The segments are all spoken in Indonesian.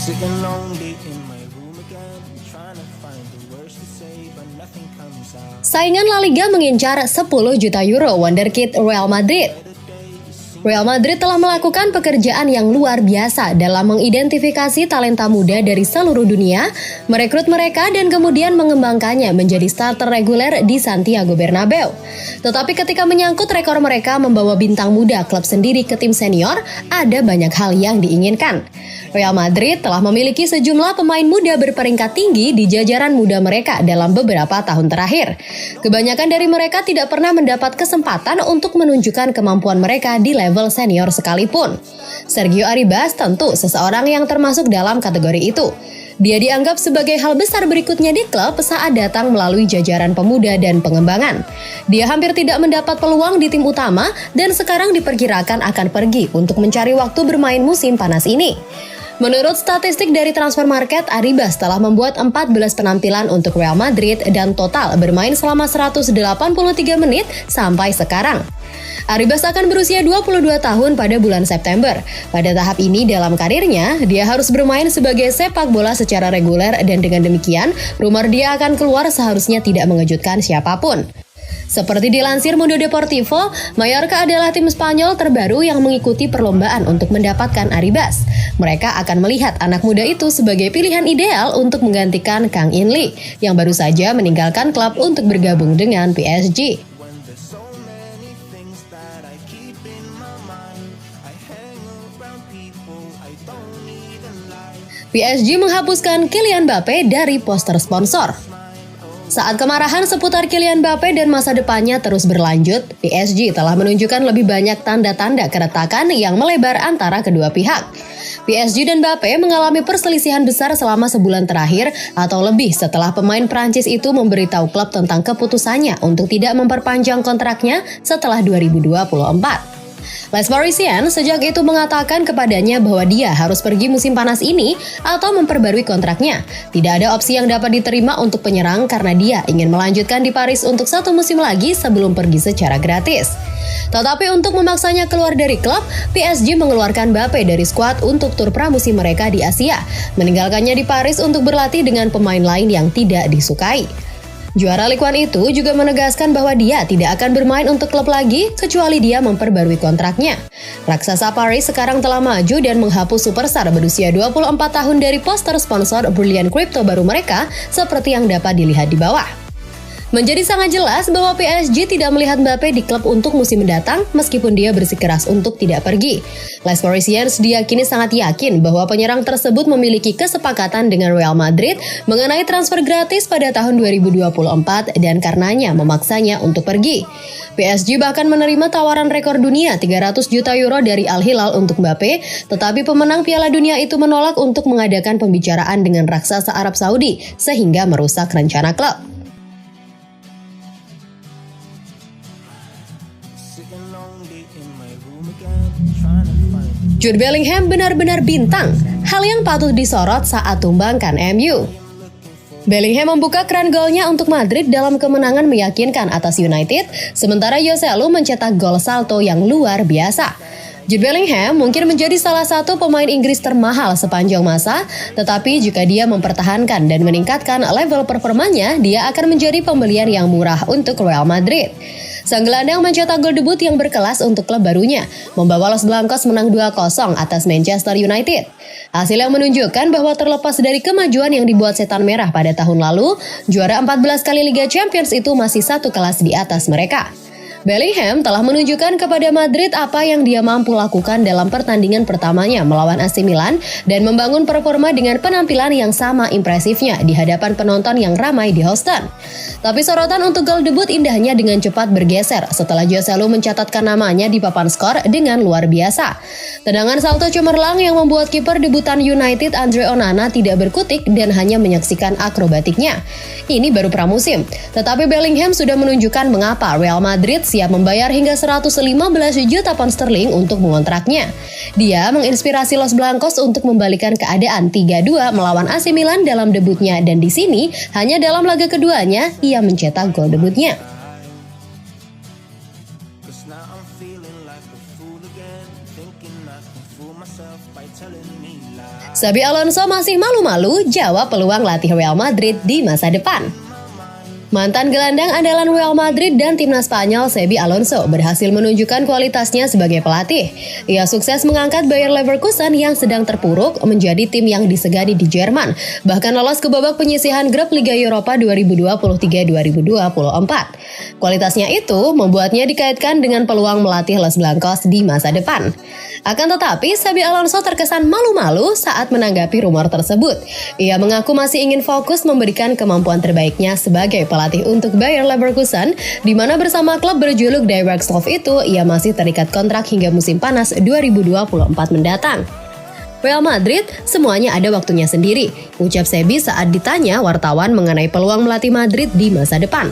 Sitting lonely in my room again, trying to find the words to say, but nothing comes out. Saingan La Liga mengincar 10 juta euro wonderkid Real Madrid. Real Madrid telah melakukan pekerjaan yang luar biasa dalam mengidentifikasi talenta muda dari seluruh dunia, merekrut mereka dan kemudian mengembangkannya menjadi starter reguler di Santiago Bernabeu. Tetapi ketika menyangkut rekor mereka membawa bintang muda klub sendiri ke tim senior, ada banyak hal yang diinginkan. Real Madrid telah memiliki sejumlah pemain muda berperingkat tinggi di jajaran muda mereka dalam beberapa tahun terakhir. Kebanyakan dari mereka tidak pernah mendapat kesempatan untuk menunjukkan kemampuan mereka di level senior sekalipun. Sergio Arribas tentu seseorang yang termasuk dalam kategori itu. Dia dianggap sebagai hal besar berikutnya di klub saat datang melalui jajaran pemuda dan pengembangan. Dia hampir tidak mendapat peluang di tim utama dan sekarang diperkirakan akan pergi untuk mencari waktu bermain musim panas ini. Menurut statistik dari Transfer Market, Arribas telah membuat 14 penampilan untuk Real Madrid dan total bermain selama 183 menit sampai sekarang. Arribas akan berusia 22 tahun pada bulan September. Pada tahap ini dalam karirnya, dia harus bermain sebagai sepak bola secara reguler dan dengan demikian, rumor dia akan keluar seharusnya tidak mengejutkan siapapun. Seperti dilansir Mundo Deportivo, Mallorca adalah tim Spanyol terbaru yang mengikuti perlombaan untuk mendapatkan Arribas. Mereka akan melihat anak muda itu sebagai pilihan ideal untuk menggantikan Kang In Lee, yang baru saja meninggalkan klub untuk bergabung dengan PSG. PSG menghapuskan Kylian Mbappe dari poster sponsor. Saat kemarahan seputar Kylian Mbappe dan masa depannya terus berlanjut, PSG telah menunjukkan lebih banyak tanda-tanda keretakan yang melebar antara kedua pihak. PSG dan Mbappe mengalami perselisihan besar selama sebulan terakhir atau lebih setelah pemain Prancis itu memberitahu klub tentang keputusannya untuk tidak memperpanjang kontraknya setelah 2024. Les Parisiens sejak itu mengatakan kepadanya bahwa dia harus pergi musim panas ini atau memperbarui kontraknya. Tidak ada opsi yang dapat diterima untuk penyerang karena dia ingin melanjutkan di Paris untuk satu musim lagi sebelum pergi secara gratis. Tetapi untuk memaksanya keluar dari klub, PSG mengeluarkan Mbappe dari skuad untuk tur pramusim mereka di Asia, meninggalkannya di Paris untuk berlatih dengan pemain lain yang tidak disukai. Juara Ligue 1 itu juga menegaskan bahwa dia tidak akan bermain untuk klub lagi kecuali dia memperbarui kontraknya. Raksasa Paris sekarang telah maju dan menghapus superstar berusia 24 tahun dari poster sponsor Brilliant Crypto baru mereka seperti yang dapat dilihat di bawah. Menjadi sangat jelas bahwa PSG tidak melihat Mbappe di klub untuk musim mendatang meskipun dia bersikeras untuk tidak pergi. Les Parisiens diyakini sangat yakin bahwa penyerang tersebut memiliki kesepakatan dengan Real Madrid mengenai transfer gratis pada tahun 2024 dan karenanya memaksanya untuk pergi. PSG bahkan menerima tawaran rekor dunia 300 juta euro dari Al Hilal untuk Mbappe, tetapi pemenang Piala Dunia itu menolak untuk mengadakan pembicaraan dengan raksasa Arab Saudi sehingga merusak rencana klub. Jude Bellingham benar-benar bintang, hal yang patut disorot saat tumbangkan MU. Bellingham membuka keran golnya untuk Madrid dalam kemenangan meyakinkan atas United, sementara Joselu mencetak gol salto yang luar biasa. Jude Bellingham mungkin menjadi salah satu pemain Inggris termahal sepanjang masa, tetapi jika dia mempertahankan dan meningkatkan level performanya, dia akan menjadi pembelian yang murah untuk Real Madrid. Sang gelandang mencetak gol debut yang berkelas untuk klub barunya, membawa Los Blancos menang 2-0 atas Manchester United. Hasil yang menunjukkan bahwa terlepas dari kemajuan yang dibuat Setan Merah pada tahun lalu, juara 14 kali Liga Champions itu masih satu kelas di atas mereka. Bellingham telah menunjukkan kepada Madrid apa yang dia mampu lakukan dalam pertandingan pertamanya melawan AC Milan dan membangun performa dengan penampilan yang sama impresifnya di hadapan penonton yang ramai di Houston. Tapi sorotan untuk gol debut indahnya dengan cepat bergeser setelah Joselu mencatatkan namanya di papan skor dengan luar biasa. Tendangan salto cemerlang yang membuat kiper debutan United Andre Onana tidak berkutik dan hanya menyaksikan akrobatiknya. Ini baru pramusim, tetapi Bellingham sudah menunjukkan mengapa Real Madrid siap membayar hingga 115 juta pound sterling untuk mengontraknya. Dia menginspirasi Los Blancos untuk membalikan keadaan 3-2 melawan AC Milan dalam debutnya dan di sini hanya dalam laga keduanya ia mencetak gol debutnya. Xabi Alonso masih malu-malu jawab peluang latih Real Madrid di masa depan. Mantan gelandang andalan Real Madrid dan timnas Spanyol Xabi Alonso berhasil menunjukkan kualitasnya sebagai pelatih. Ia sukses mengangkat Bayer Leverkusen yang sedang terpuruk menjadi tim yang disegani di Jerman, bahkan lolos ke babak penyisihan grup Liga Eropa 2023-2024. Kualitasnya itu membuatnya dikaitkan dengan peluang melatih Los Blancos di masa depan. Akan tetapi, Xabi Alonso terkesan malu-malu saat menanggapi rumor tersebut. Ia mengaku masih ingin fokus memberikan kemampuan terbaiknya sebagai pelatih untuk Bayer Leverkusen, di mana bersama klub berjuluk Die Werkstoff itu, ia masih terikat kontrak hingga musim panas 2024 mendatang. Real Madrid, semuanya ada waktunya sendiri, ucap Xabi saat ditanya wartawan mengenai peluang melatih Madrid di masa depan.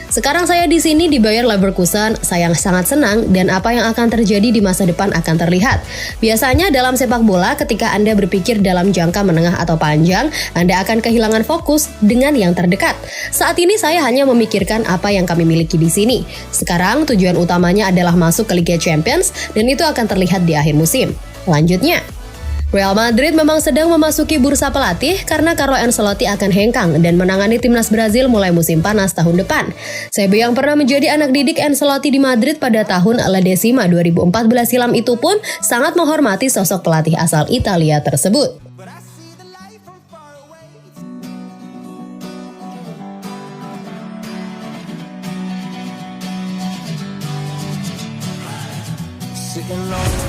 Sekarang saya di sini di Bayer Leverkusen, saya sangat senang dan apa yang akan terjadi di masa depan akan terlihat. Biasanya dalam sepak bola ketika Anda berpikir dalam jangka menengah atau panjang, Anda akan kehilangan fokus dengan yang terdekat. Saat ini saya hanya memikirkan apa yang kami miliki di sini. Sekarang tujuan utamanya adalah masuk ke Liga Champions dan itu akan terlihat di akhir musim. Lanjutnya, Real Madrid memang sedang memasuki bursa pelatih karena Carlo Ancelotti akan hengkang dan menangani timnas Brazil mulai musim panas tahun depan. Xabi yang pernah menjadi anak didik Ancelotti di Madrid pada tahun La Decima 2014 silam itu pun sangat menghormati sosok pelatih asal Italia tersebut. Sitting on